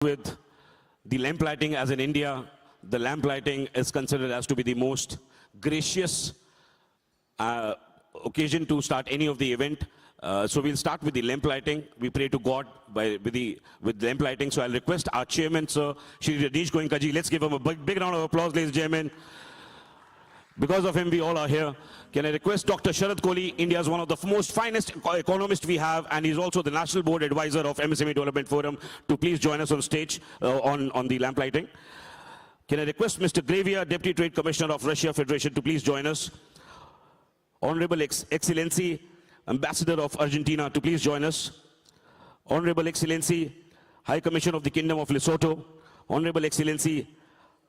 with the lamplighting. As in India, the lamplighting is considered as to be the most gracious occasion to start any of the event. So we'll start with the lamplighting. We pray to God with lamplighting. So I'll request our chairman, sir, Shri Rajneesh Goenka ji. Let's give him a big round of applause, ladies and gentlemen. Because of him, we all are here. Can I request Dr. Sharad Kohli, India's one of the most finest economists we have, and he's also the National Board Advisor of MSME Development Forum, to please join us on stage on the lamplighting. Can I request Mr. Gravia, Deputy Trade Commissioner of Russia Federation, to please join us. Honorable Excellency, Ambassador of Argentina, to please join us. Honorable Excellency, High Commission of the Kingdom of Lesotho. Honorable Excellency,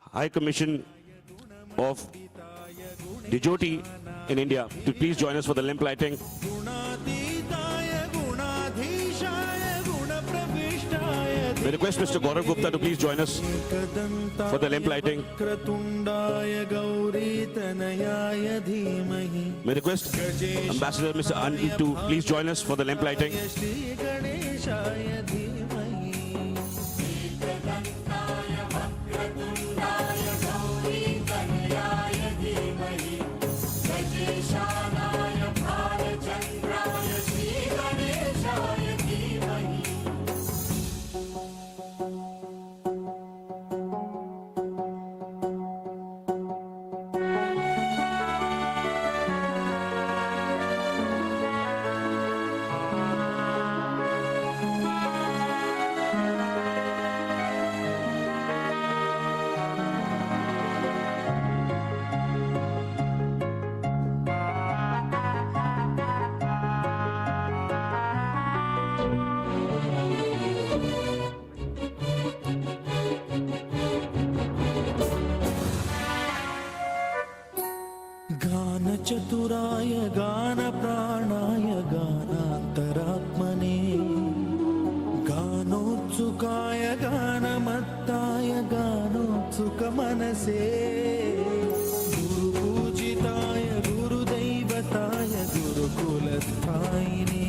High Commission of Djibouti in India, to please join us for the lamplighting. We request Mr. Gaurav Gupta to please join us for the lamplighting. We request Ambassador Mr. Andy to please join us for the lamplighting. चतुराय गान प्राणाय गानान्तरात्मने गानोत्सुकाय गानमत्ताय गानोत्सुकमनसे गुरुपूजिताय गुरुदैवताय गुरुकुलस्थायिने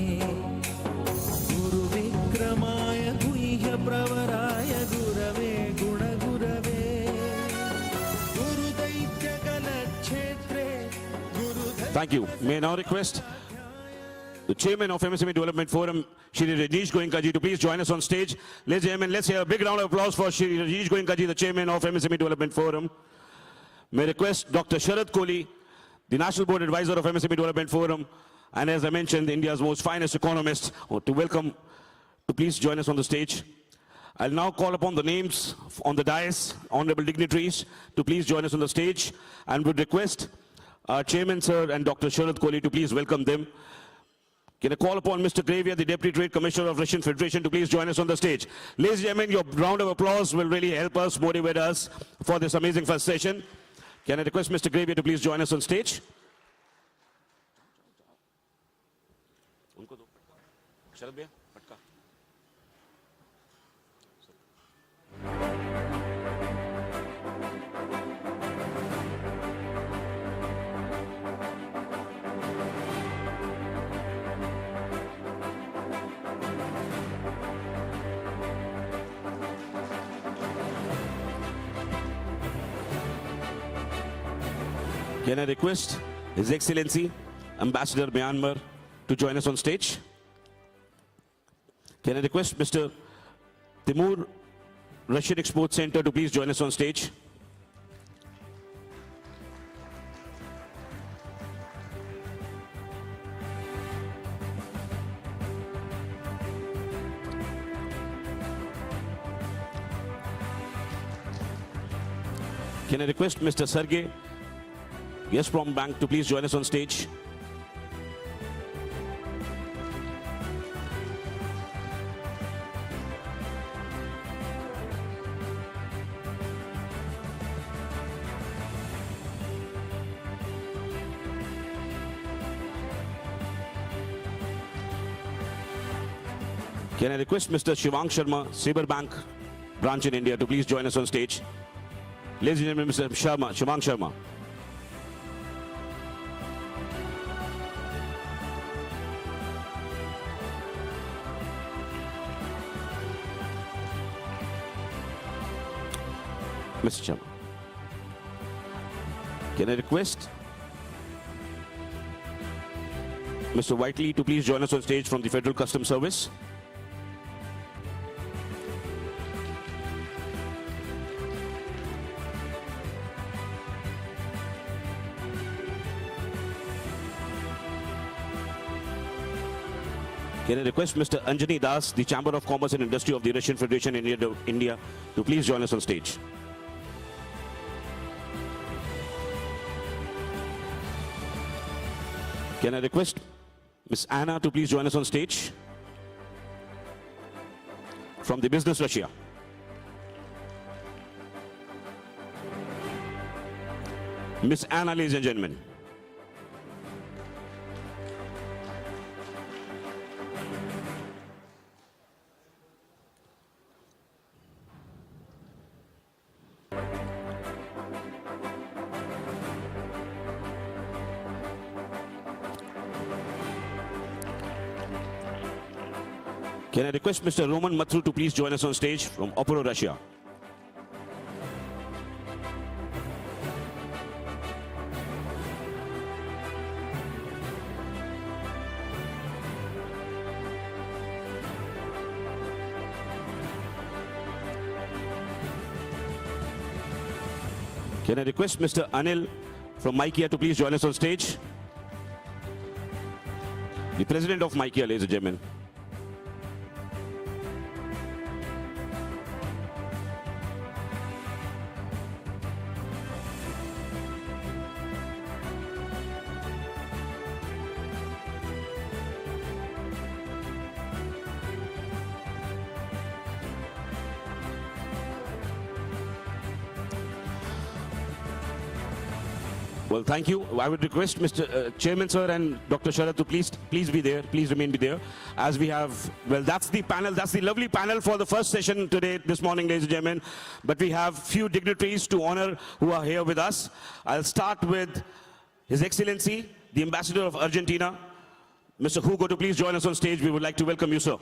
गुरुविक्रमाय गुह्यप्रवराय गुरवे गुणगुरवे Thank you. May I now request the Chairman of MSME Development Forum, Shri Rajneesh Goenka ji, to please join us on stage. Ladies and gentlemen, let's hear a big round of applause for Shri Rajneesh Goenka ji, the Chairman of MSME Development Forum. May I request Dr. Sharad Kohli, the National Board Advisor of MSME Development Forum, and as I mentioned, India's most finest economist, to please join us on the stage. I'll now call upon the names on the dais, honorable dignitaries, to please join us on the stage, and would request our Chairman, sir, and Dr. Sharad Kohli to please welcome them. Can I call upon Mr. Gravia, the Deputy Trade Commissioner of Russian Federation, to please join us on the stage. Ladies and gentlemen, your round of applause will really help us, motivate us for this amazing first session. Can I request Mr. Gravia to please join us on stage? Sharad bhaiya, patka. Can I request His Excellency, Ambassador Myanmar, to join us on stage? Can I request Mr. Timur, Russian Export Center, to please join us on stage? Can I request Mr. Sergey, Gazprom Bank, to please join us on stage? Can I request Mr. Shivang Sharma, Saber Bank branch in India, to please join us on stage? Ladies and gentlemen, Mr. Shivang Sharma. Mr. Chairman. Can I request Mr. Whiteley to please join us on stage from the Federal Customs Service? Can I request Mr. Anjani Das, the Chamber of Commerce and Industry of the Russian Federation in India, to please join us on stage? Can I request Ms. Anna to please join us on stage from the Business Russia? Ms. Anna, ladies and gentlemen. Can I request Mr. Roman Mathru to please join us on stage from Opera, Russia? Can I request Mr. Anil from MIKEA to please join us on stage? The President of MIKEA, ladies and gentlemen. Well, thank you. I would request Mr. Chairman, sir, and Dr. Sharad to please be there. Please remain there. As we have, well, that's the panel. That's the lovely panel for the first session today, this morning, ladies and gentlemen. But we have few dignitaries to honor who are here with us. I'll start with His Excellency, the Ambassador of Argentina, Mr. Hugo, to please join us on stage. We would like to welcome you, sir.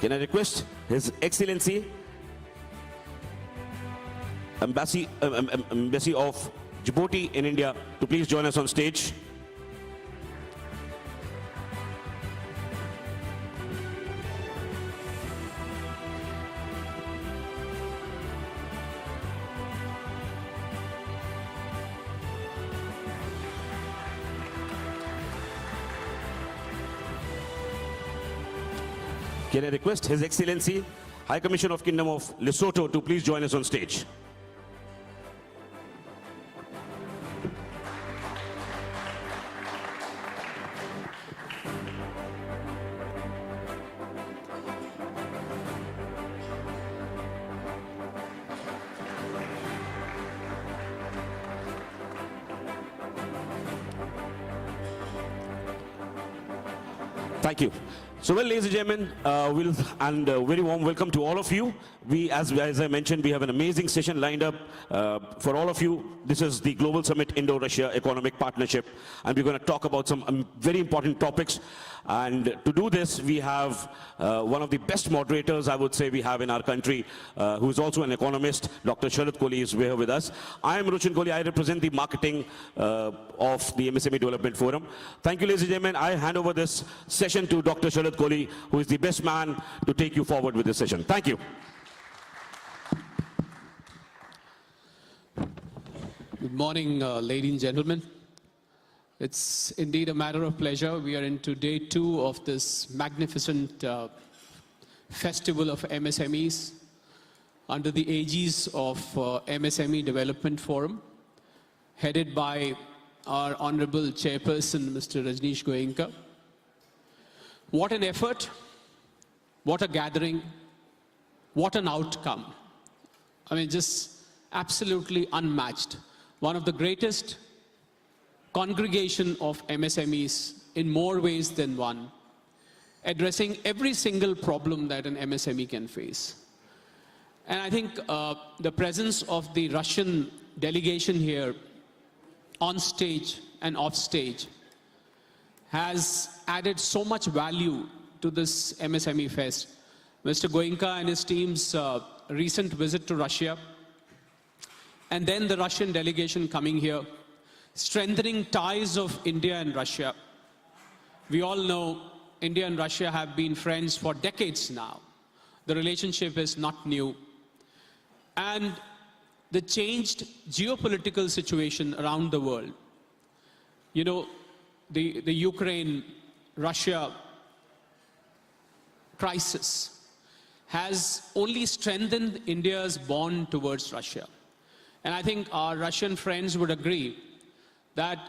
Can I request His Excellency, Embassy of Djibouti in India, to please join us on stage? Can I request His Excellency, High Commissioner of Kingdom of Lesotho, to please join us on stage? Thank you. So, well, ladies and gentlemen, very warm welcome to all of you. As I mentioned, we have an amazing session lined up for all of you. This is the Global Summit Indo-Russia Economic Partnership, and we're going to talk about some very important topics. And to do this, we have one of the best moderators, I would say, we have in our country, who is also an economist. Dr. Sharad Kohli is here with us. I am Ruchan Kohli. I represent the marketing of the MSME Development Forum. Thank you, ladies and gentlemen. I hand over this session to Dr. Sharad Kohli, who is the best man to take you forward with this session. Thank you. Good morning, ladies and gentlemen. It's indeed a matter of pleasure. We are into day 2 of this magnificent festival of MSMEs under the aegis of MSME Development Forum, headed by our Honorable Chairperson, Mr. Rajneesh Goenka. What an effort, what a gathering, what an outcome. I mean, just absolutely unmatched. One of the greatest congregation of MSMEs in more ways than one. addressing every single problem that an MSME can face. And I think the presence of the Russian delegation here on stage and off stage has added so much value to this MSME Fest. Mr. Goenka and his team's recent visit to Russia, and then the Russian delegation coming here, strengthening ties of India and Russia. We all know India and Russia have been friends for decades now. The relationship is not new. And the changed geopolitical situation around the world, you know, the Ukraine-Russia crisis has only strengthened India's bond towards Russia. And I think our Russian friends would agree that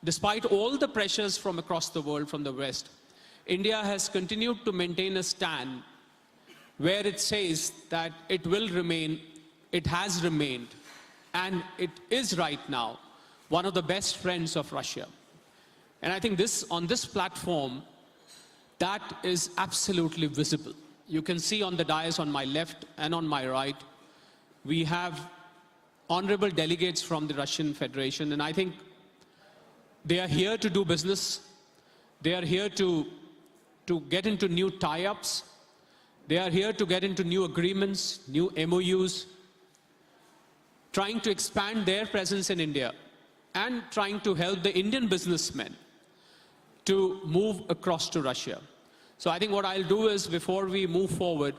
despite all the pressures from across the world, from the West, India has continued to maintain a stand where it says that it will remain, it has remained, and it is right now one of the best friends of Russia. And I think on this platform, that is absolutely visible. You can see on the dais on my left and on my right, we have honorable delegates from the Russian Federation, and I think they are here to do business. They are here to get into new tie-ups. They are here to get into new agreements, new MOUs, trying to expand their presence in India and trying to help the Indian businessmen to move across to Russia. So I think what I'll do is, before we move forward,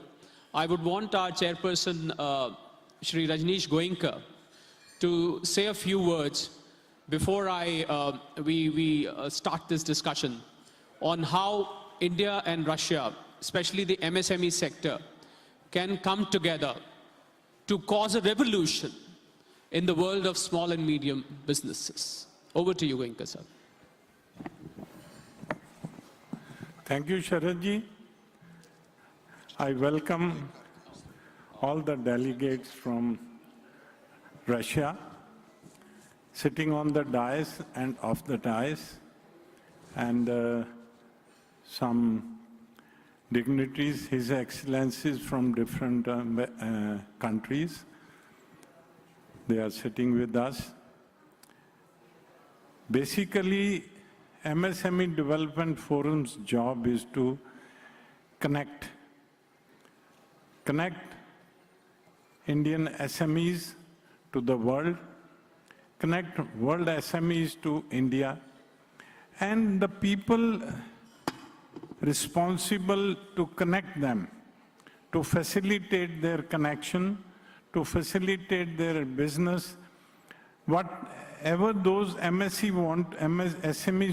I would want our chairperson, Shri Rajneesh Goenka, to say a few words before we start this discussion on how India and Russia, especially the MSME sector, can come together to cause a revolution in the world of small and medium businesses. Over to you, Goenka, sir. Thank you, Sharadji. I welcome all the delegates from Russia sitting on the dais and off the dais, and some dignitaries, His Excellencies from different countries. They are sitting with us. Basically, MSME Development Forum's job is to connect Indian SMEs to the world, connect world SMEs to India, and the people responsible to connect them, to facilitate their connection, to facilitate their business. Whatever those SMEs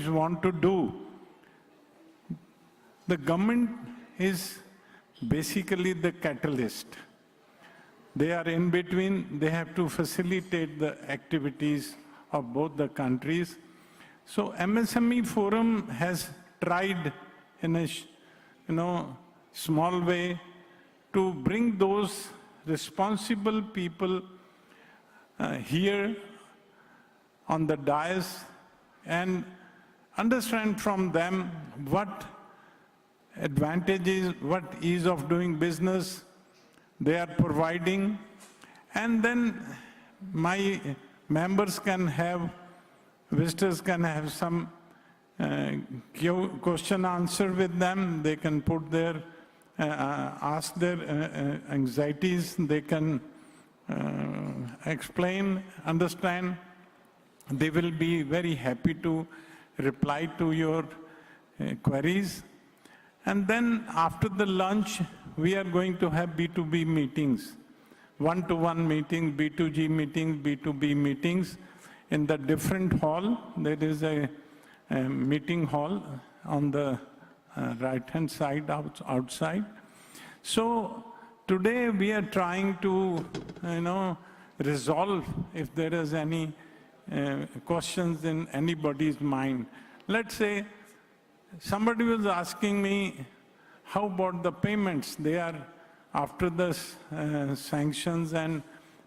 want to do, the government is basically the catalyst. They are in between. They have to facilitate the activities of both the countries. So MSME Forum has tried in a small way to bring those responsible people here on the dais and understand from them what advantages, what ease of doing business they are providing, and then my members can have, visitors can have some question answer with them. They can put their, ask their anxieties, they can explain, understand. They will be very happy to reply to your queries. And then after the lunch, we are going to have B2B meetings, one-to-one meetings, B2G meetings, B2B meetings in the different hall. There is a meeting hall on the right-hand side outside. So today we are trying to, resolve if there is any questions in anybody's mind. Let's say somebody was asking me, how about the payments? They are, after the sanctions and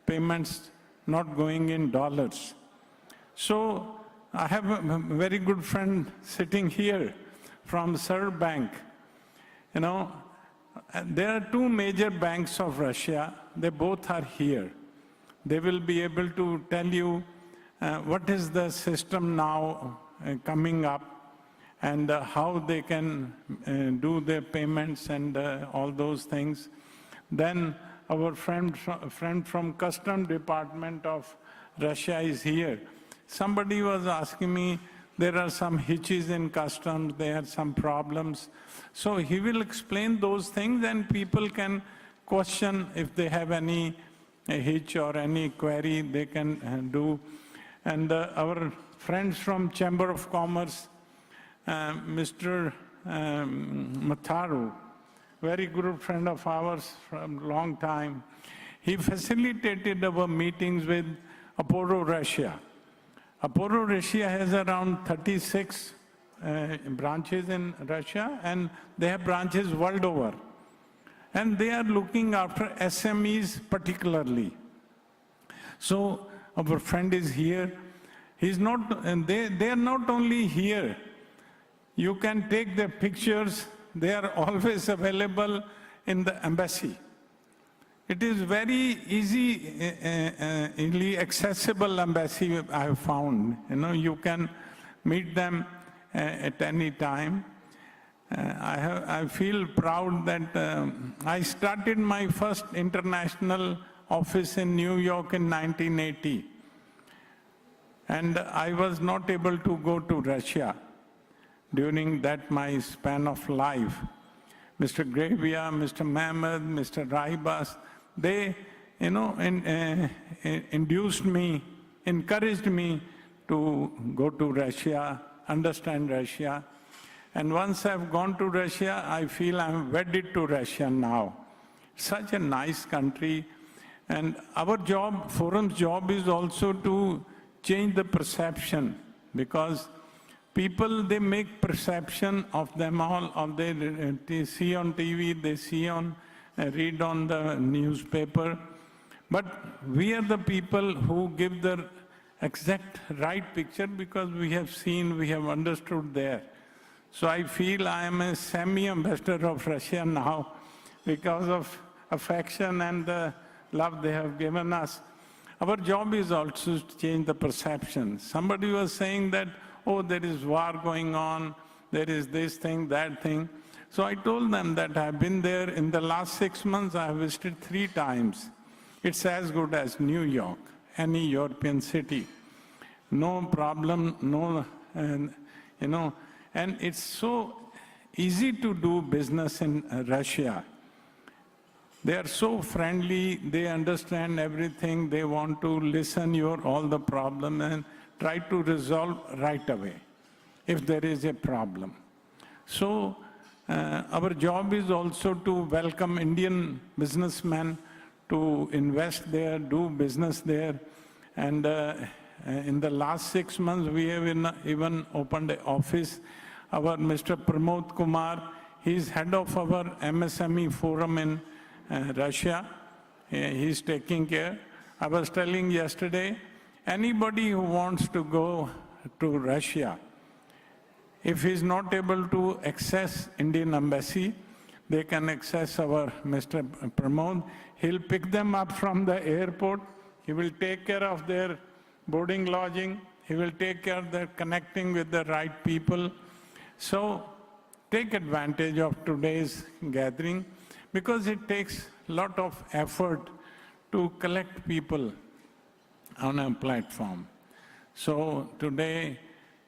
payments not going in dollars. So I have a very good friend sitting here from Sir Bank. You know, there are two major banks of Russia. They both are here. They will be able to tell you what is the system now coming up and how they can do their payments and all those things. Then our friend from Custom Department of Russia is here. Somebody was asking me, there are some hitches in customs, there are some problems. So he will explain those things and people can question if they have any hitch or any query they can do. And our friends from Chamber of Commerce, Mr. Matharu, very good friend of ours from a long time, he facilitated our meetings with Apollo Russia. Apollo Russia has around 36 branches in Russia, and they have branches world over. And they are looking after SMEs particularly. So our friend is here. He's not, and they are not only here. You can take their pictures. They are always available in the embassy. It is very easily accessible embassy, I have found. You know, you can meet them at any time. I feel proud that I started my first international office in New York in 1980. And I was not able to go to Russia during that my span of life. Mr. Gravia, Mr. Mehmed, Mr. Raibas, they, you know, induced me, encouraged me to go to Russia, understand Russia. And once I've gone to Russia, I feel I'm wedded to Russia now. Such a nice country. And our job, Forum's job is also to change the perception, because people, they make perception of them all, they see on TV, they see on, read on the newspaper. But we are the people who give the exact right picture because we have seen, we have understood there. So I feel I am a semi-ambassador of Russia now because of affection and the love they have given us. Our job is also to change the perception. Somebody was saying that, oh, there is war going on, there is this thing, that thing. So I told them that I've been there in the last 6 months, I have visited 3 times. It's as good as New York, any European city. No problem, no, you know, and it's so easy to do business in Russia. They are so friendly, they understand everything, they want to listen your all the problem and try to resolve right away if there is a problem. So our job is also to welcome Indian businessmen to invest there, do business there. And in the last 6 months, we have even opened an office. Our Mr. Pramod Kumar, he's head of our MSME forum in Russia. He's taking care. I was telling yesterday, anybody who wants to go to Russia, if he's not able to access Indian embassy, they can access our Mr. Pramod. He'll pick them up from the airport. He will take care of their boarding lodging. He will take care of their connecting with the right people. So take advantage of today's gathering, because it takes a lot of effort to collect people on a platform. So today,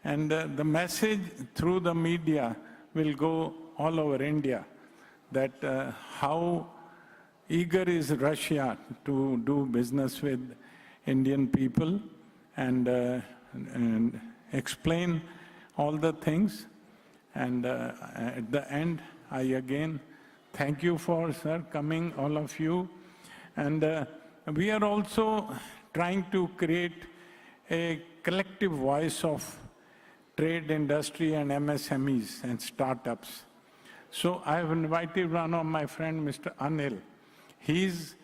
and the message through the media will go all over India, that how eager is Russia to do business with Indian people and explain all the things. And at the end, I again thank you for, sir, coming, all of you. And we are also trying to create a collective voice of trade, industry, and MSMEs and startups. So I have invited one of my friend, Mr. Anil. He's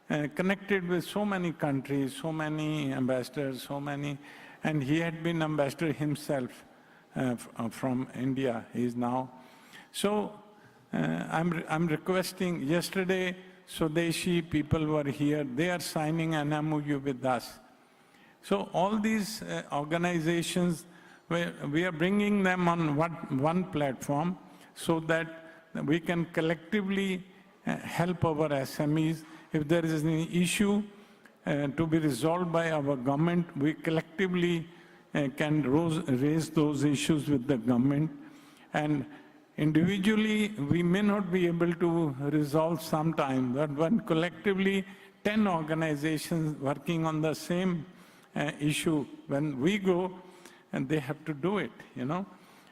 connected with so many countries, so many ambassadors, so many, and he had been ambassador himself from India, he is now. So I'm requesting, yesterday Swadeshi people were here, they are signing an MOU with us. So all these organizations, we are bringing them on one platform so that we can collectively help our SMEs. If there is an issue to be resolved by our government, we collectively can raise those issues with the government. And individually, we may not be able to resolve sometime, but when collectively 10 organizations working on the same issue, when we go, and they have to do it, you know.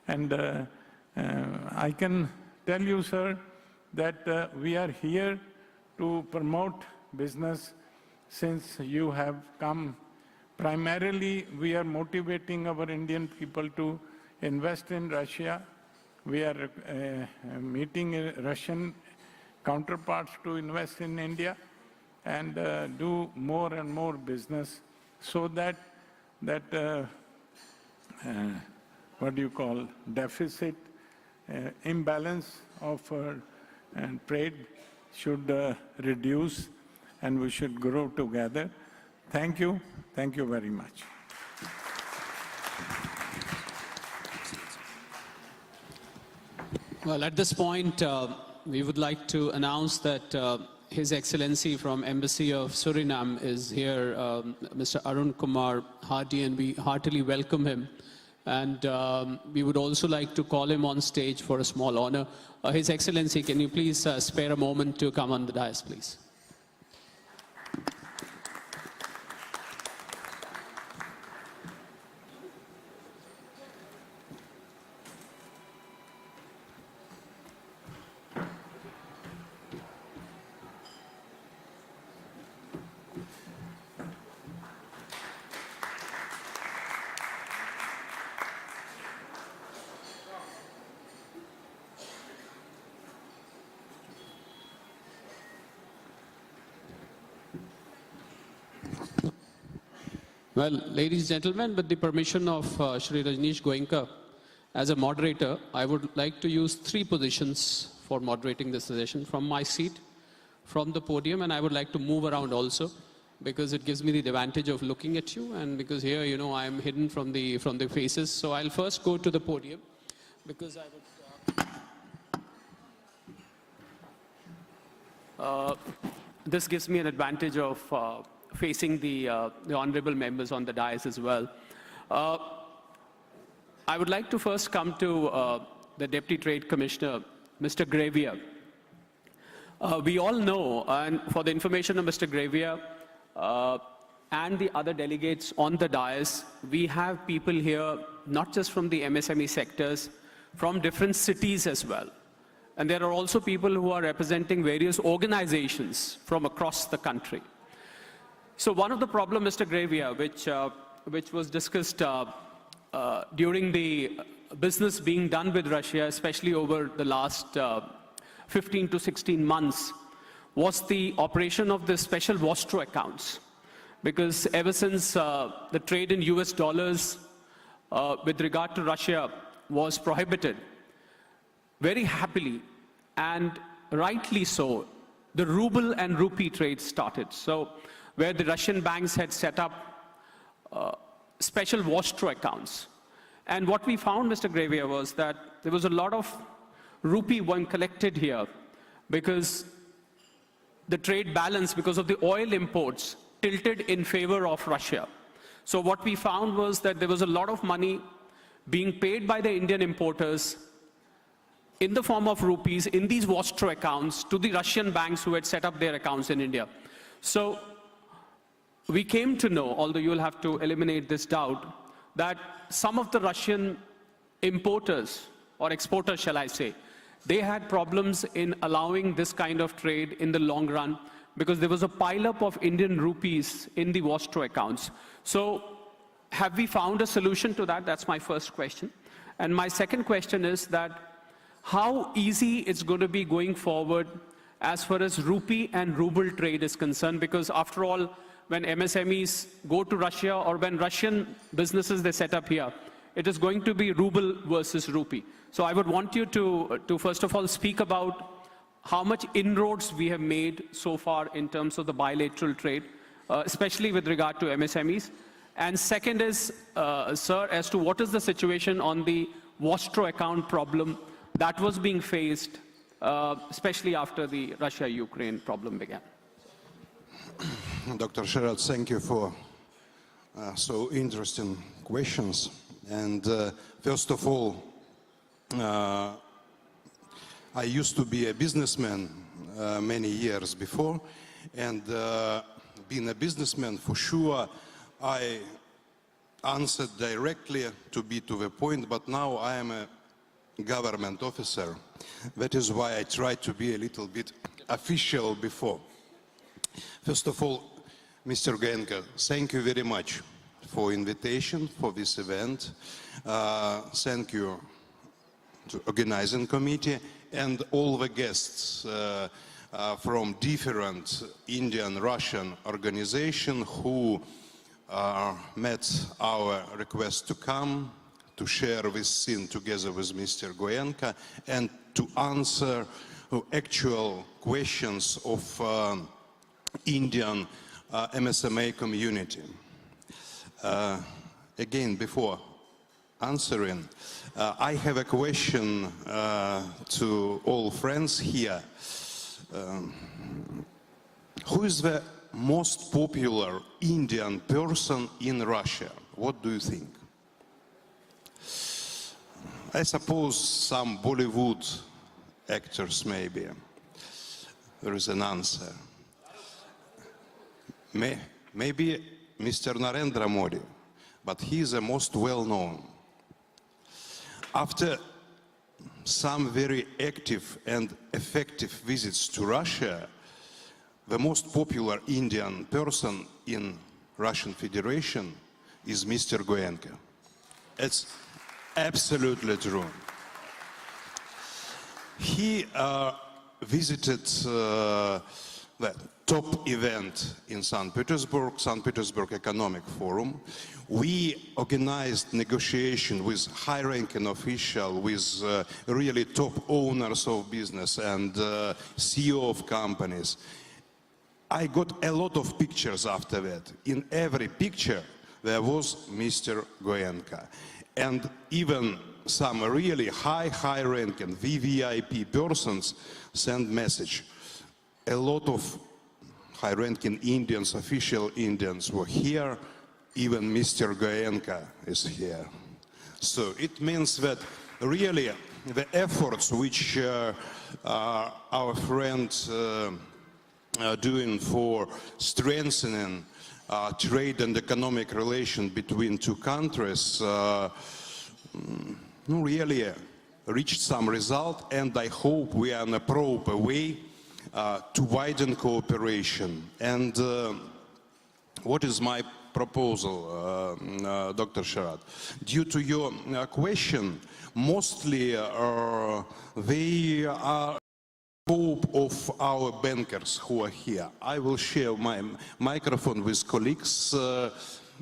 And I can tell you, sir, that we are here to promote business since you have come. Primarily, we are motivating our Indian people to invest in Russia. We are meeting Russian counterparts to invest in India and do more and more business so that what do you call, deficit, imbalance of trade should reduce and we should grow together. Thank you very much. Well, at this point, we would like to announce that His Excellency from Embassy of Suriname is here, Mr. Arun Kumar Hardy, and we heartily welcome him. And we would also like to call him on stage for a small honor. His Excellency, can you please spare a moment to come on the dais, please? Well, ladies and gentlemen, with the permission of Shri Rajneesh Goenka, as a moderator, I would like to use 3 positions for moderating this session: from my seat, from the podium, and I would like to move around also, because it gives me the advantage of looking at you, and because here, you know, I am hidden from the faces. So I'll first go to the podium, because I would... this gives me an advantage of facing the honorable members on the dais as well. I would like to first come to the Deputy Trade Commissioner, Mr. Gravia. We all know, and for the information of Mr. Gravia and the other delegates on the dais, we have people here, not just from the MSME sectors, from different cities as well. And there are also people who are representing various organizations from across the country. So one of the problems, Mr. Gravia, which was discussed during the business being done with Russia, especially over the last 15 to 16 months, was the operation of the special Vostro accounts. Because ever since the trade in US dollars with regard to Russia was prohibited, very happily and rightly so, the ruble and rupee trade started. So where the Russian banks had set up special Vostro accounts. And what we found, Mr. Gravia, was that there was a lot of rupee one collected here because the trade balance, because of the oil imports, tilted in favor of Russia. So what we found was that there was a lot of money being paid by the Indian importers in the form of rupees in these Vostro accounts to the Russian banks who had set up their accounts in India. So we came to know, although you'll have to eliminate this doubt, that some of the Russian importers, or exporters shall I say, they had problems in allowing this kind of trade in the long run because there was a pileup of Indian rupees in the Vostro accounts. So have we found a solution to that? That's my first question. And my second question is that how easy it's going to be going forward as far as rupee and ruble trade is concerned, because after all, when MSMEs go to Russia or when Russian businesses they set up here, it is going to be ruble versus rupee. So I would want you to first of all speak about how much inroads we have made so far in terms of the bilateral trade, especially with regard to MSMEs. And second is, sir, as to what is the situation on the Vostro account problem that was being faced, especially after the Russia-Ukraine problem began. Dr. Sherrod, thank you for so interesting questions. And first of all, I used to be a businessman many years before, and being a businessman, for sure, I answered directly to be to the point, but now I am a government officer. That is why I tried to be a little bit official before. First of all, Mr. Goenka, thank you very much for invitation for this event. Thank you to organizing committee and all the guests from different Indian, Russian organizations who met our request to come, to share this scene together with Mr. Goenka, and to answer actual questions of Indian MSME community. Again, before answering, I have a question to all friends here. Who is the most popular Indian person in Russia? What do you think? I suppose some Bollywood actors maybe. There is an answer. Maybe Mr. Narendra Modi, but he is the most well-known. After some very active and effective visits to Russia, the most popular Indian person in Russian Federation is Mr. Goenka. It's absolutely true. He visited the top event in St. Petersburg Economic Forum. We organized negotiation with high-ranking officials, with really top owners of business and CEO of companies. I got a lot of pictures after that. In every picture, there was Mr. Goenka. And even some really high-ranking VVIP persons sent message. A lot of high-ranking Indians, official Indians were here. Even Mr. Goenka is here. So it means that really the efforts which our friends are doing for strengthening trade and economic relations between two countries really reached some result, and I hope we are on a proper way to widen cooperation. And what is my proposal, Dr. Sherrod? Due to your question, mostly they are hope of our bankers who are here. I will share my microphone with colleagues,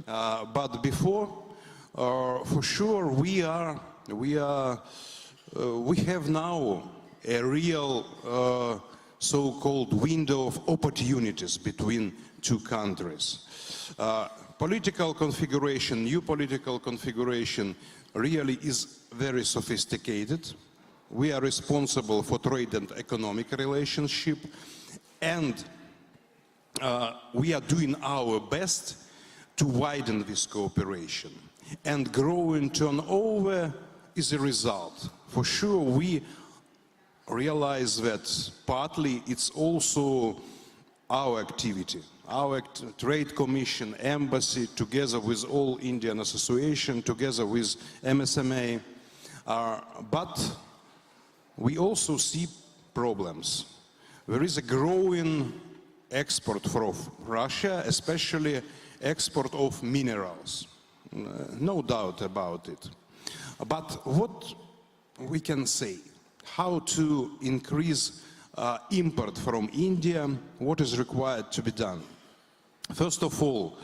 but before, for sure, we have now a real so-called window of opportunities between two countries. Political configuration, new political configuration really is very sophisticated. We are responsible for trade and economic relationship, and we are doing our best to widen this cooperation. And growing turnover is a result. For sure, we realize that partly it's also our activity. Our Trade Commission, Embassy, together with all Indian Association, together with MSME, but we also see problems. There is a growing export from Russia, especially export of minerals. No doubt about it. But what we can say, how to increase import from India, what is required to be done? First of all,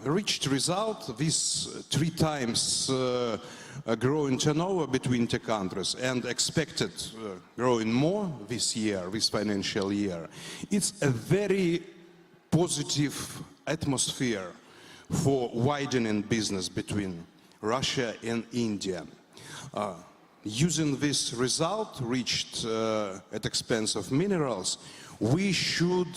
reached result, this 3 times growing turnover between two countries and expected growing more this year, this financial year. It's a very positive atmosphere for widening business between Russia and India. Using this result reached at expense of minerals, we should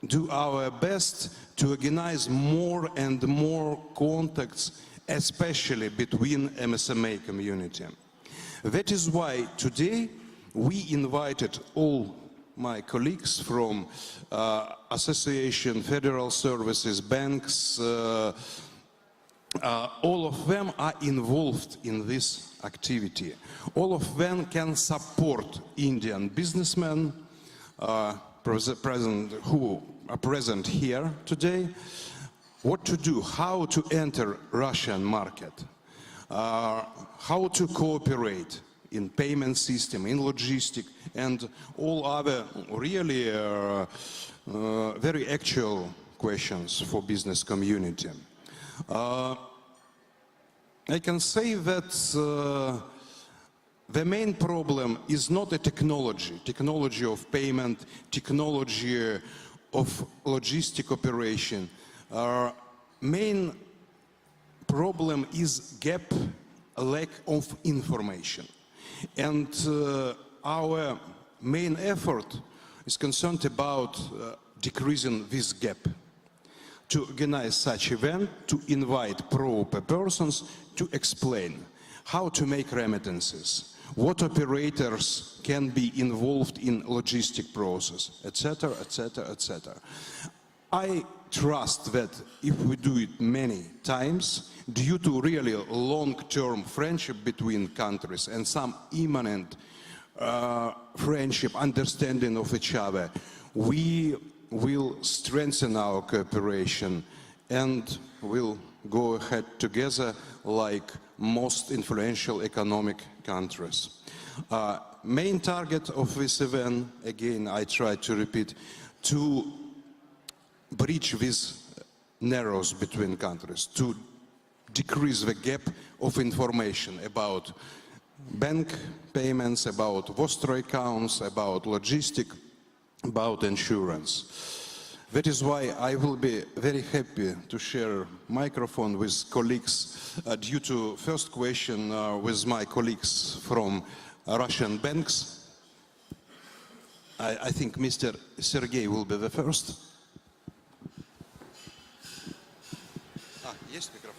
do our best to organize more and more contacts, especially between MSME community. That is why today we invited all my colleagues from association, federal services, banks, all of them are involved in this activity. All of them can support Indian businessmen who are present here today. What to do, how to enter Russian market, how to cooperate in payment system, in logistic, and all other really very actual questions for business community. I can say that the main problem is not a technology of payment, technology of logistic operation. Our main problem is lack of information. And our main effort is concerned about decreasing this gap. To organize such event, to invite proper persons to explain how to make remittances, what operators can be involved in logistic process, etc., etc., etc. I trust that if we do it many times, due to really long-term friendship between countries and some imminent friendship, understanding of each other, we will strengthen our cooperation and will go ahead together like most influential economic countries. Main target of this event, again, I try to repeat, to bridge these narrows between countries, to decrease the gap of information about bank payments, about Vostro accounts, about logistic, about insurance. That is why I will be very happy to share microphone with colleagues due to first question with my colleagues from Russian banks. I think Mr. Sergey will be the first. Есть микрофон?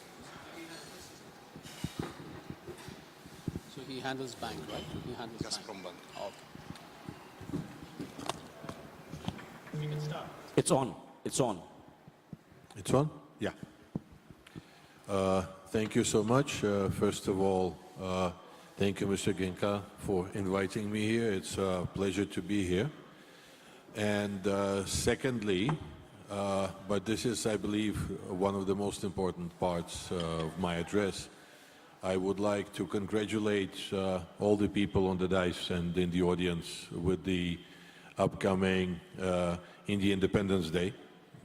So he handles bank, right? He handles Gazprom Bank. Oh, okay. It's on. It's on. It's on? Yeah. Thank you so much. First of all, thank you, Mr. Genka, for inviting me here. It's a pleasure to be here. And secondly, but this is, I believe, one of the most important parts of my address, I would like to congratulate all the people on the dais and in the audience with the upcoming Indian Independence Day.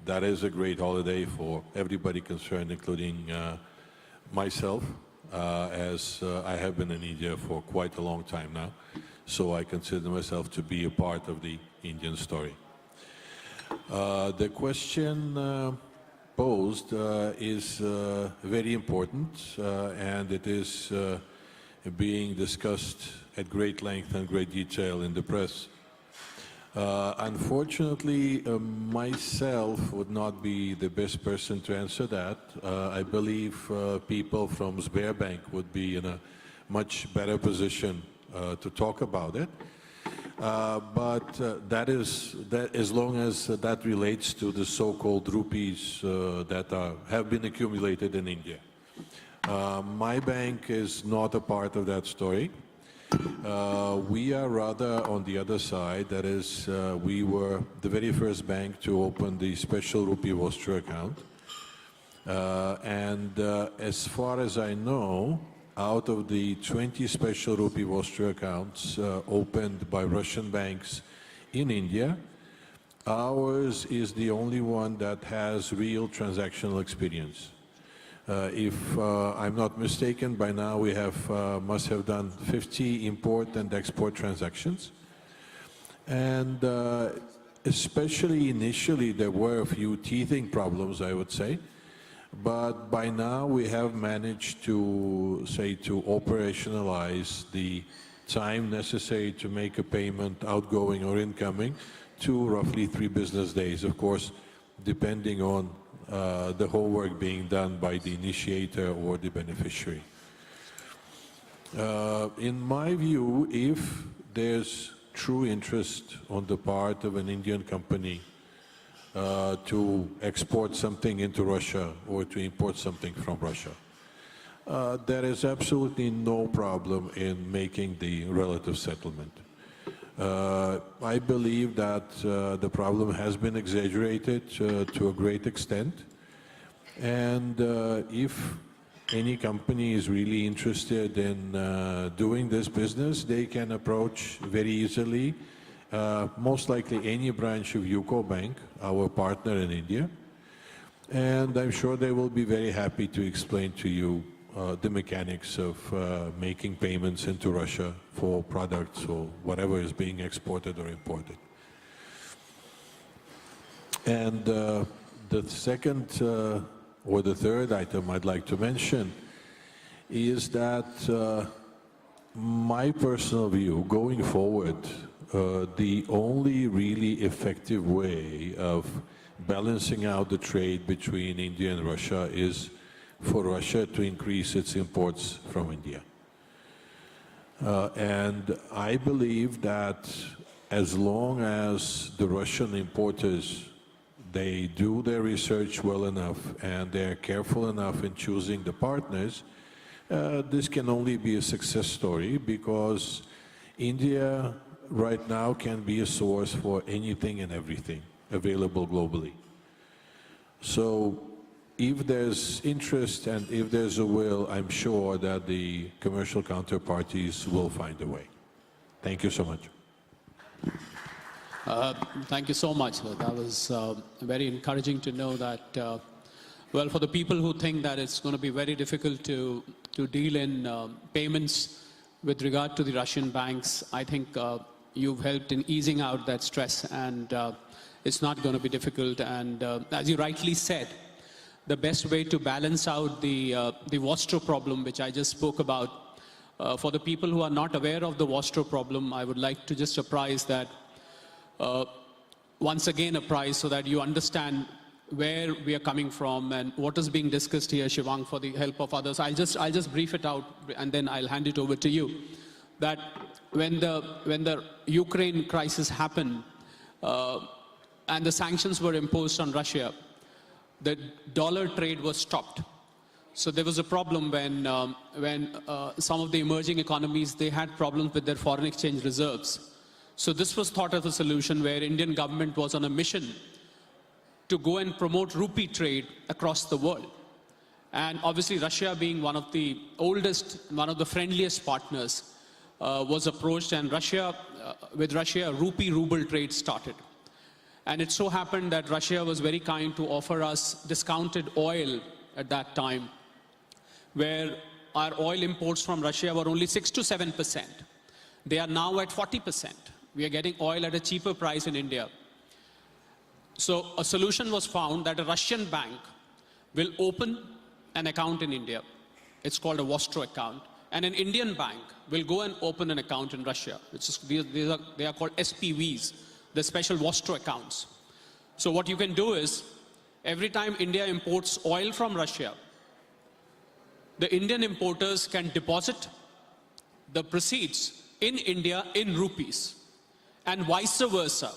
That is a great holiday for everybody concerned, including myself, as I have been in India for quite a long time now. So I consider myself to be a part of the Indian story. The question posed is very important and it is being discussed at great length and great detail in the press. Unfortunately, myself would not be the best person to answer that. I believe people from Sberbank would be in a much better position to talk about it. But that is as long as that relates to the so-called rupees that have been accumulated in India. My bank is not a part of that story. We are rather on the other side. That is, we were the very first bank to open the special rupee Vostro account. And as far as I know, out of the 20 special rupee Vostro accounts opened by Russian banks in India, Ours is the only one that has real transactional experience. If I'm not mistaken, by now we must have done 50 import and export transactions. And especially initially, there were a few teething problems, I would say. But by now we have managed to operationalize the time necessary to make a payment, outgoing or incoming, to roughly 3 business days, of course, depending on the whole work being done by the initiator or the beneficiary. In my view, if there's true interest on the part of an Indian company to export something into Russia or to import something from Russia, there is absolutely no problem in making the relative settlement. I believe that the problem has been exaggerated to a great extent, and if any company is really interested in doing this business, they can approach very easily, most likely any branch of UCO Bank, our partner in India, and I'm sure they will be very happy to explain to you the mechanics of making payments into Russia for products or whatever is being exported or imported. And the second or the third item I'd like to mention is that my personal view, going forward, the only really effective way of balancing out the trade between India and Russia is for Russia to increase its imports from India. And I believe that as long as the Russian importers, they do their research well enough and they're careful enough in choosing the partners, this can only be a success story, because India right now can be a source for anything and everything available globally. So if there's interest and if there's a will, I'm sure that the commercial counterparties will find a way. Thank you so much. Thank you so much. That was very encouraging to know that, well, for the people who think that it's going to be very difficult to deal in payments with regard to the Russian banks, I think you've helped in easing out that stress, and it's not going to be difficult. And as you rightly said, the best way to balance out the Vostro problem, which I just spoke about, for the people who are not aware of the Vostro problem, I would like to just apprise that, once again apprise so that you understand where we are coming from and what is being discussed here, Shivang, for the help of others. I'll just brief it out and then I'll hand it over to you. That when the Ukraine crisis happened and the sanctions were imposed on Russia, the dollar trade was stopped. So there was a problem when some of the emerging economies, they had problems with their foreign exchange reserves. So this was thought of a solution where Indian government was on a mission to go and promote rupee trade across the world. And obviously Russia, being one of the oldest, one of the friendliest partners, was approached, and with Russia, rupee-ruble trade started. And it so happened that Russia was very kind to offer us discounted oil at that time, where our oil imports from Russia were only 6 to 7%. They are now at 40%. We are getting oil at a cheaper price in India. So a solution was found that a Russian bank will open an account in India. It's called a Vostro account. And an Indian bank will go and open an account in Russia. They are called SPVs, the special Vostro accounts. So what you can do is, every time India imports oil from Russia, the Indian importers can deposit the proceeds in India in rupees, and vice versa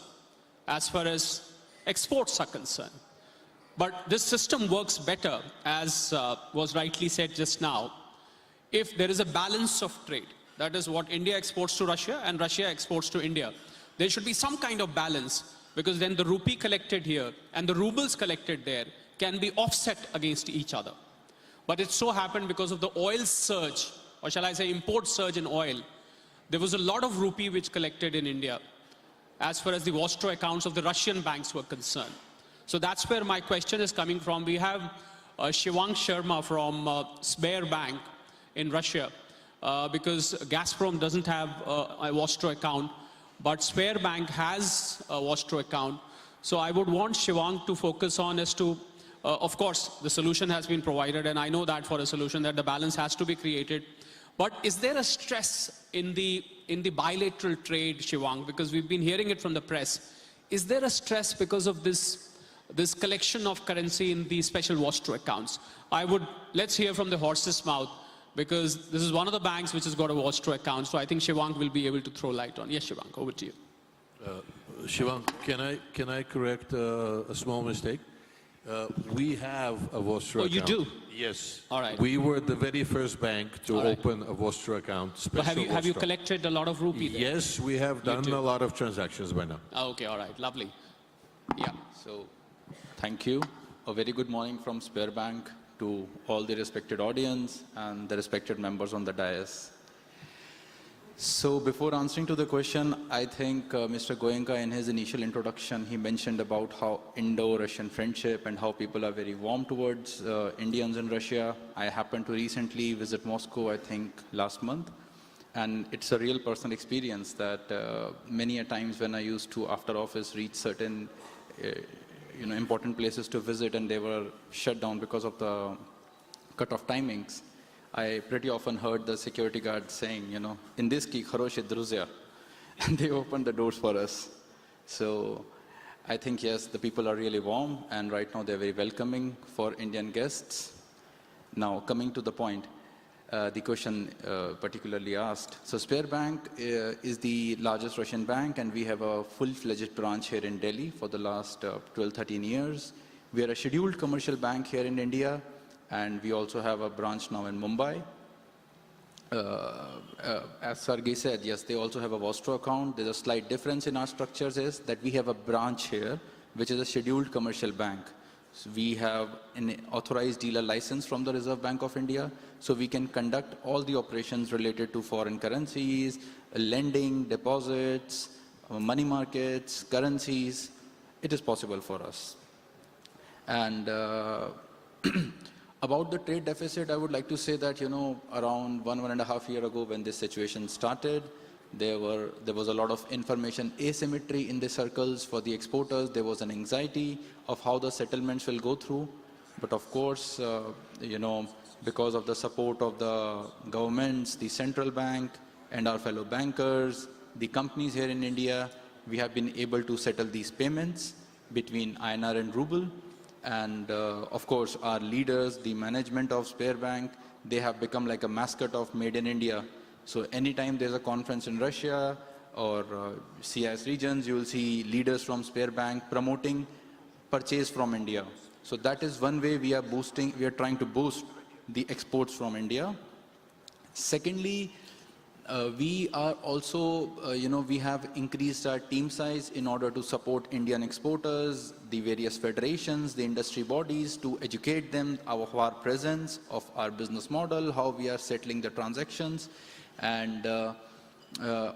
as far as exports are concerned. But this system works better, as was rightly said just now, if there is a balance of trade. That is what India exports to Russia and Russia exports to India. There should be some kind of balance, because then the rupee collected here and the rubles collected there can be offset against each other. But it so happened, because of the oil surge, or shall I say import surge in oil, there was a lot of rupee which collected in India. as far as the Vostro accounts of the Russian banks were concerned. So that's where my question is coming from. We have Shivang Sharma from Sberbank in Russia, because Gazprom doesn't have a Vostro account, but Sberbank has a Vostro account. So I would want Shivang to focus on as to, of course, the solution has been provided, and I know that for a solution that the balance has to be created. But is there a stress in the bilateral trade, Shivang? Because we've been hearing it from the press. Is there a stress because of this collection of currency in the special Vostro accounts? Let's hear from the horse's mouth, because this is one of the banks which has got a Vostro account. So I think Shivang will be able to throw light on. Yes, Shivang, over to you. Shivang, can I correct a small mistake? We have a Vostro account. Oh, you do? Yes. All right. We were the very first bank to open a Vostro account. But have you Vostro. collected a lot of rupee there? Yes, we have done a lot of transactions by now. Okay, all right, lovely. Yeah. So, thank you. A very good morning from Sberbank to all the respected audience and the respected members on the dais. So, before answering to the question, I think Mr. Goenka, in his initial introduction, he mentioned about how Indo-Russian friendship and how people are very warm towards Indians in Russia. I happened to recently visit Moscow, I think, last month. And it's a real personal experience that many a times when I used to, after office, reach certain important places to visit, and they were shut down because of the cut-off timings, I pretty often heard the security guard saying, "Indiski kharoshi druzya," and they opened the doors for us. So I think, yes, the people are really warm, and right now they're very welcoming for Indian guests. Now, coming to the point, the question particularly asked. So Sberbank is the largest Russian bank, and we have a full-fledged branch here in Delhi for the last 12, 13 years. We are a scheduled commercial bank here in India, and we also have a branch now in Mumbai. As Sergey said, yes, they also have a Vostro account. There's a slight difference in our structures is that we have a branch here, which is a scheduled commercial bank. So we have an authorized dealer license from the Reserve Bank of India, so we can conduct all the operations related to foreign currencies, lending, deposits, money markets, currencies. It is possible for us. And about the trade deficit, I would like to say that, around 1.5 years ago when this situation started, there was a lot of information asymmetry in the circles for the exporters. There was an anxiety of how the settlements will go through. But of course, because of the support of the governments, the central bank, and our fellow bankers, the companies here in India, we have been able to settle these payments between INR and ruble. And of course, our leaders, the management of Sberbank, they have become like a mascot of Made in India. So anytime there's a conference in Russia or CIS regions, you will see leaders from Sberbank promoting purchase from India. So that is one way we are trying to boost the exports from India. Secondly, we are also, we have increased our team size in order to support Indian exporters, the various federations, the industry bodies, to educate them of our presence, of our business model, how we are settling the transactions, and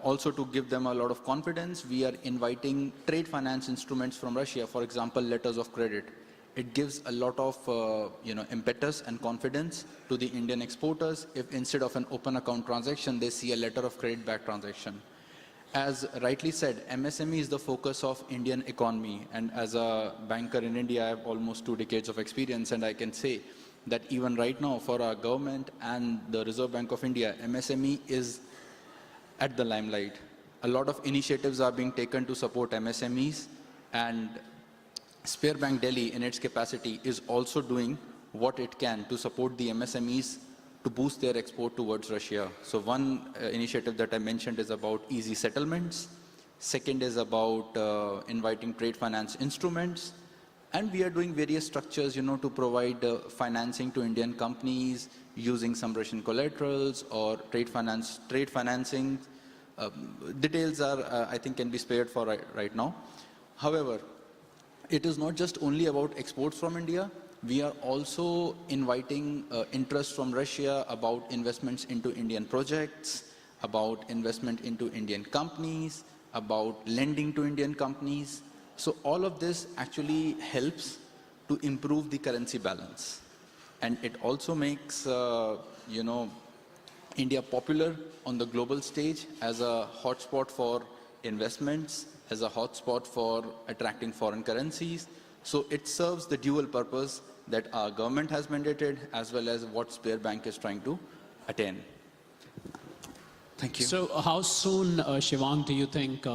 also to give them a lot of confidence. We are inviting trade finance instruments from Russia, for example, letters of credit. It gives a lot of impetus and confidence to the Indian exporters if instead of an open account transaction, they see a letter of credit back transaction. As rightly said, MSME is the focus of Indian economy. And as a banker in India, I have almost 2 decades of experience, and I can say that even right now for our government and the Reserve Bank of India, MSME is at the limelight. A lot of initiatives are being taken to support MSMEs, and Sberbank Delhi in its capacity is also doing what it can to support the MSMEs to boost their export towards Russia. So one initiative that I mentioned is about easy settlements. Second is about inviting trade finance instruments. And we are doing various structures, to provide financing to Indian companies using some Russian collaterals or trade financing. Details are, I think, can be spared for right now. However, it is not just only about exports from India. We are also inviting interest from Russia about investments into Indian projects, about investment into Indian companies, about lending to Indian companies. So all of this actually helps to improve the currency balance. And it also makes, India popular on the global stage as a hotspot for investments, as a hotspot for attracting foreign currencies. So it serves the dual purpose that our government has mandated as well as what Spear Bank is trying to attain. Thank you. So how soon, Shivang, do you think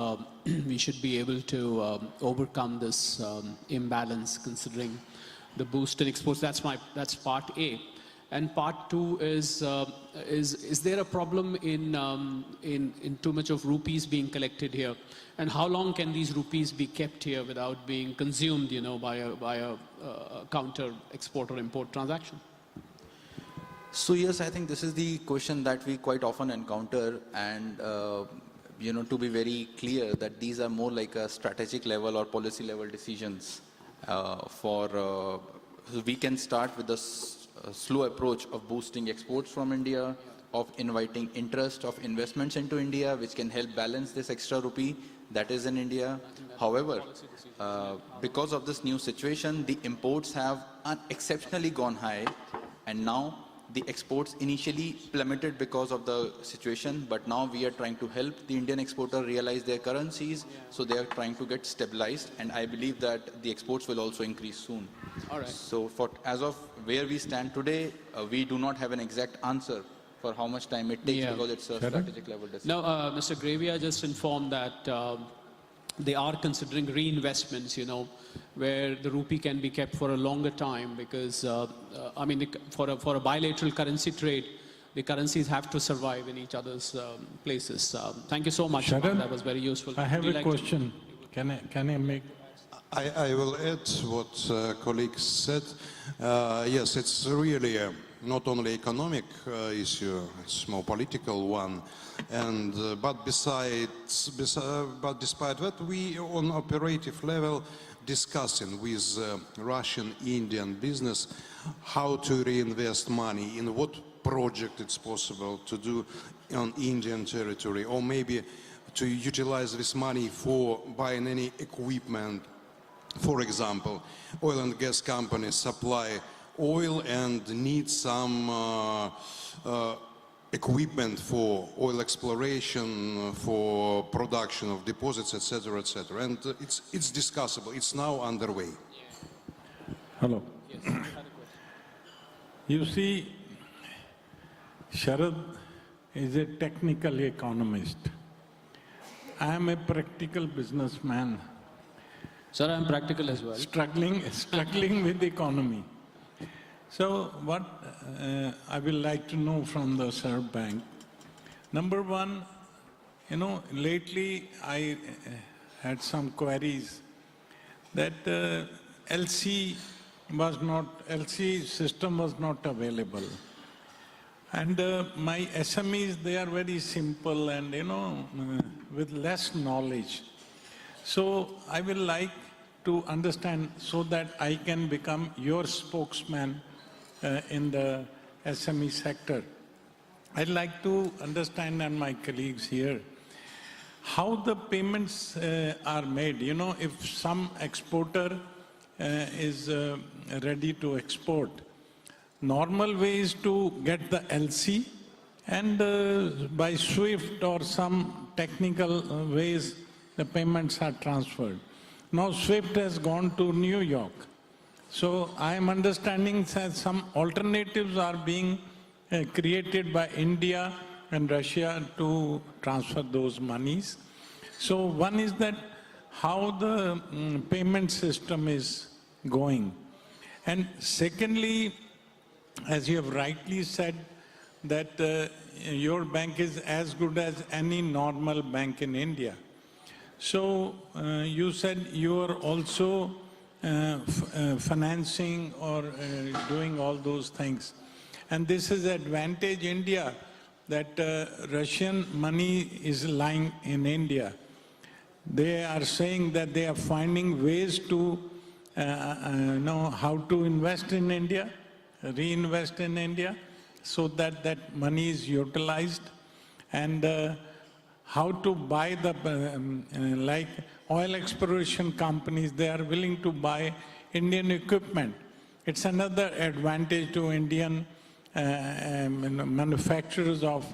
we should be able to overcome this imbalance considering the boost in exports? That's part A. And part two is there a problem in too much of rupees being collected here? And how long can these rupees be kept here without being consumed, by a counter export or import transaction? So yes, I think this is the question that we quite often encounter, and to be very clear that these are more like a strategic level or policy level decisions. We can start with the slow approach of boosting exports from India, of inviting interest of investments into India, which can help balance this extra rupee that is in India. However, because of this new situation, the imports have exceptionally gone high, and now the exports initially plummeted because of the situation, but now we are trying to help the Indian exporter realize their currencies, so they are trying to get stabilized, and I believe that the exports will also increase soon. All right. So as of where we stand today, we do not have an exact answer for how much time it takes because it's a strategic level decision. No, Mr. Gravia just informed that they are considering reinvestments, where the rupee can be kept for a longer time because, for a bilateral currency trade, the currencies have to survive in each other's places. Thank you so much. Sharad, That was very useful. I have Would you a like to- question. Can I make? I will add what colleagues said. Yes, it's really not only economic issue, it's more political one. And but despite that, we on operative level discussing with Russian Indian business how to reinvest money, in what project it's possible to do on Indian territory, or maybe to utilize this money for buying any equipment. For example, oil and gas companies supply oil and need some equipment for oil exploration, for production of deposits, etc., etc. And it's discussable. It's now underway. Hello. You see, Sharad is a technical economist. I am a practical businessman Sir, I'm practical as well. struggling with the economy. So what I will like to know from the Serb Bank, number one, lately I had some queries that LC system was not available. And my SMEs, they are very simple and, with less knowledge. So I will like to understand so that I can become your spokesman in the SME sector. I'd like to understand, and my colleagues here, how the payments are made. If some exporter is ready to export, normal way is to get the LC and by SWIFT or some technical ways the payments are transferred. Now SWIFT has gone to New York. So I am understanding that some alternatives are being created by India and Russia to transfer those monies. So one is that how the payment system is going. And secondly, as you have rightly said, that your bank is as good as any normal bank in India. So you said you are also financing or doing all those things. And this is advantage India, that Russian money is lying in India. They are saying that they are finding ways to know how to invest in India, reinvest in India, so that that money is utilized. And how to buy the, like oil exploration companies, they are willing to buy Indian equipment. It's another advantage to Indian manufacturers of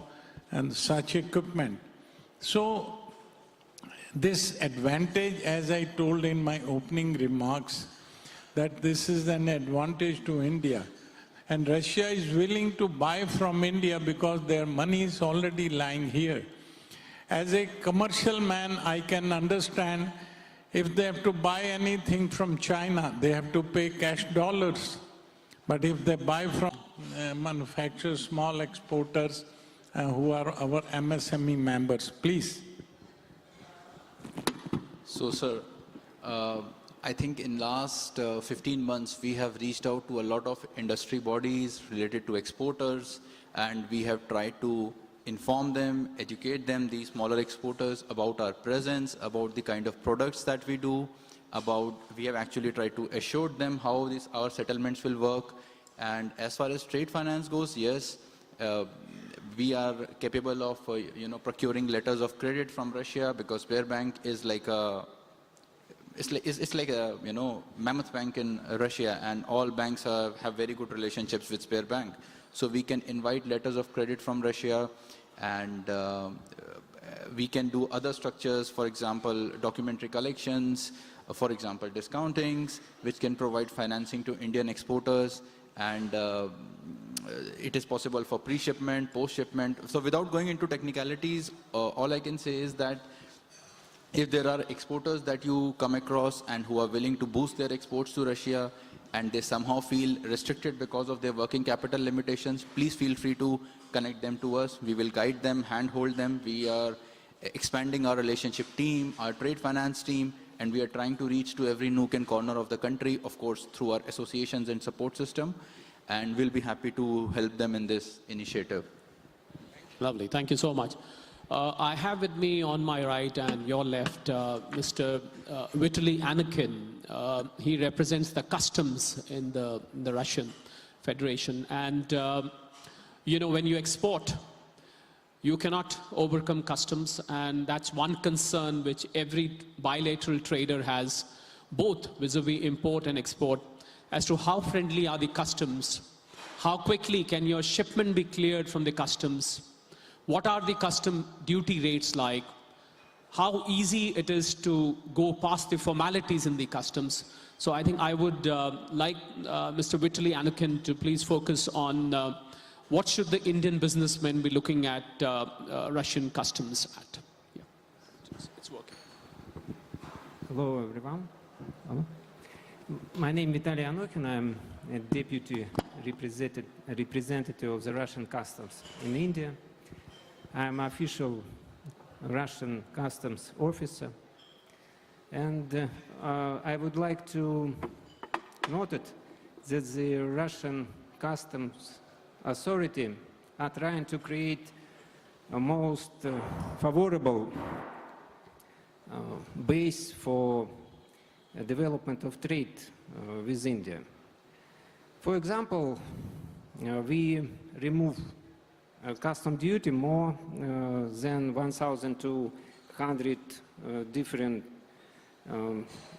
such equipment. So this advantage, as I told in my opening remarks, that this is an advantage to India. And Russia is willing to buy from India because their money is already lying here. As a commercial man, I can understand if they have to buy anything from China, they have to pay cash dollars. But if they buy from manufacturers, small exporters, who are our MSME members, please. So, sir, I think in last 15 months, we have reached out to a lot of industry bodies related to exporters, and we have tried to inform them, educate them, these smaller exporters, about our presence, about the kind of products that we do, we have actually tried to assure them how our settlements will work. And as far as trade finance goes, yes, we are capable of, procuring letters of credit from Russia, because Sberbank is like a, it's like a, mammoth bank in Russia, and all banks have very good relationships with Sberbank. So we can invite letters of credit from Russia, and we can do other structures, for example, documentary collections, for example, discountings, which can provide financing to Indian exporters, and it is possible for pre-shipment, post-shipment. So without going into technicalities, all I can say is that if there are exporters that you come across and who are willing to boost their exports to Russia, and they somehow feel restricted because of their working capital limitations, please feel free to connect them to us. We will guide them, handhold them. We are expanding our relationship team, our trade finance team, and we are trying to reach to every nook and corner of the country, of course, through our associations and support system, and we'll be happy to help them in this initiative. Lovely, thank you so much. I have with me on my right and your left Mr. Vitaly Anakin. He represents the customs in the Russian Federation. And, when you export, you cannot overcome customs. And that's one concern which every bilateral trader has, both vis-a-vis import and export, as to how friendly are the customs, how quickly can your shipment be cleared from the customs, what are the custom duty rates like, how easy it is to go past the formalities in the customs. So I think I would like Mr. Vitaly Anakin to please focus on what should the Indian businessmen be looking at Russian customs at. Yeah, it's working. Hello, everyone. Hello. My name is Vitaly Anakin. I'm a deputy representative of the Russian customs in India. I'm official Russian customs officer, and I would like to note that the Russian customs authority are trying to create a most favorable base for development of trade with India. For example, we remove custom duty more than 1,200 different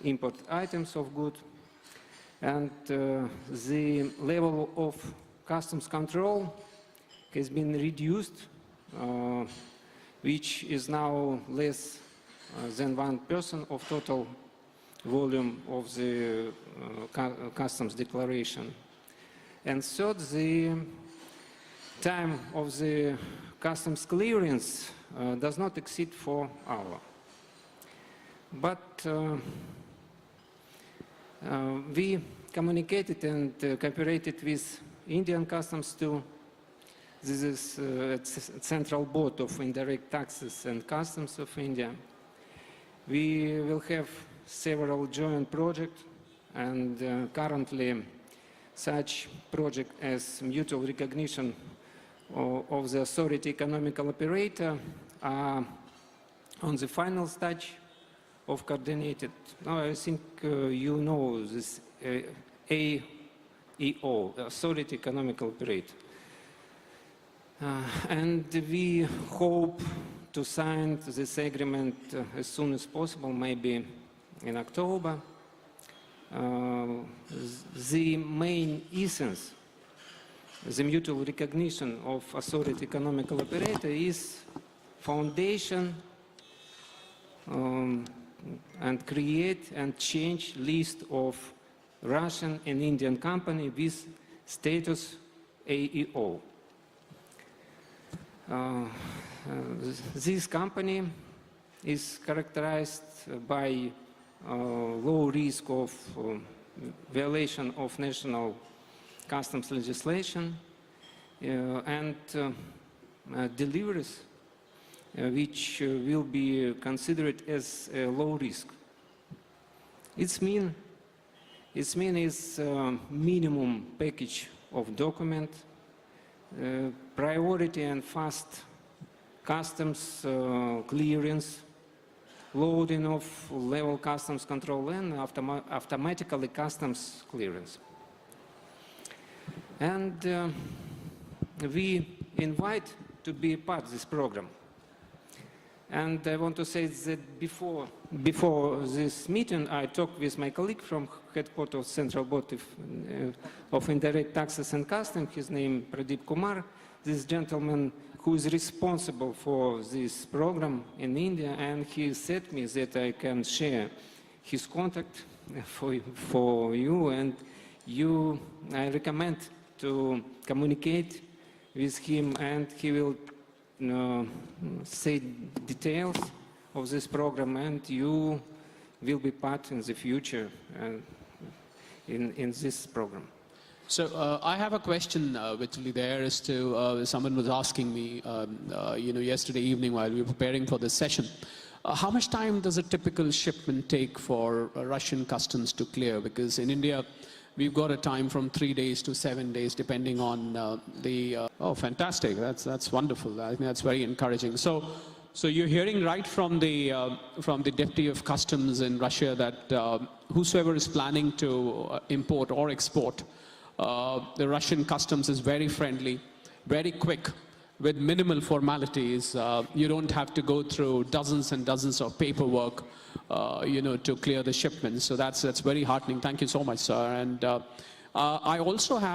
import items of goods, and the level of customs control has been reduced, which is now less than 1% of total volume of the customs declaration. And third, the time of the customs clearance does not exceed 4 hours. But we communicated and cooperated with Indian customs too. This is Central Board of Indirect Taxes and Customs of India. We will have several joint projects, and currently such projects as mutual recognition of the authority economical operator are on the final stage of coordinated. Now I think you know this AEO, authority economical operator. And we hope to sign this agreement as soon as possible, maybe in October. The main essence, the mutual recognition of authority economical operator is foundation and create and change list of Russian and Indian company with status AEO. This company is characterized by low risk of violation of national customs legislation and deliveries which will be considered as low risk. Its mean is minimum package of document, priority and fast customs clearance, loading of level customs control and automatically customs clearance. And we invite to be a part of this program. And I want to say that before this meeting, I talked with my colleague from headquarters of Central Board of Indirect Taxes and Customs, his name Pradeep Kumar, this gentleman who is responsible for this program in India, and he said me that I can share his contact for you, and I recommend to communicate with him, and he will say details of this program, and you will be part in the future in this program. So I have a question which will be there as to someone was asking me yesterday evening while we were preparing for this session. How much time does a typical shipment take for Russian customs to clear? Because in India, we've got a time from 3 days to 7 days, depending on oh, fantastic! That's wonderful. I think that's very encouraging. So you're hearing right from the Deputy of Customs in Russia that whosoever is planning to import or export, the Russian customs is very friendly, very quick, with minimal formalities. You don't have to go through dozens and dozens of paperwork, to clear the shipments. So that's very heartening. Thank you so much, sir. And I also have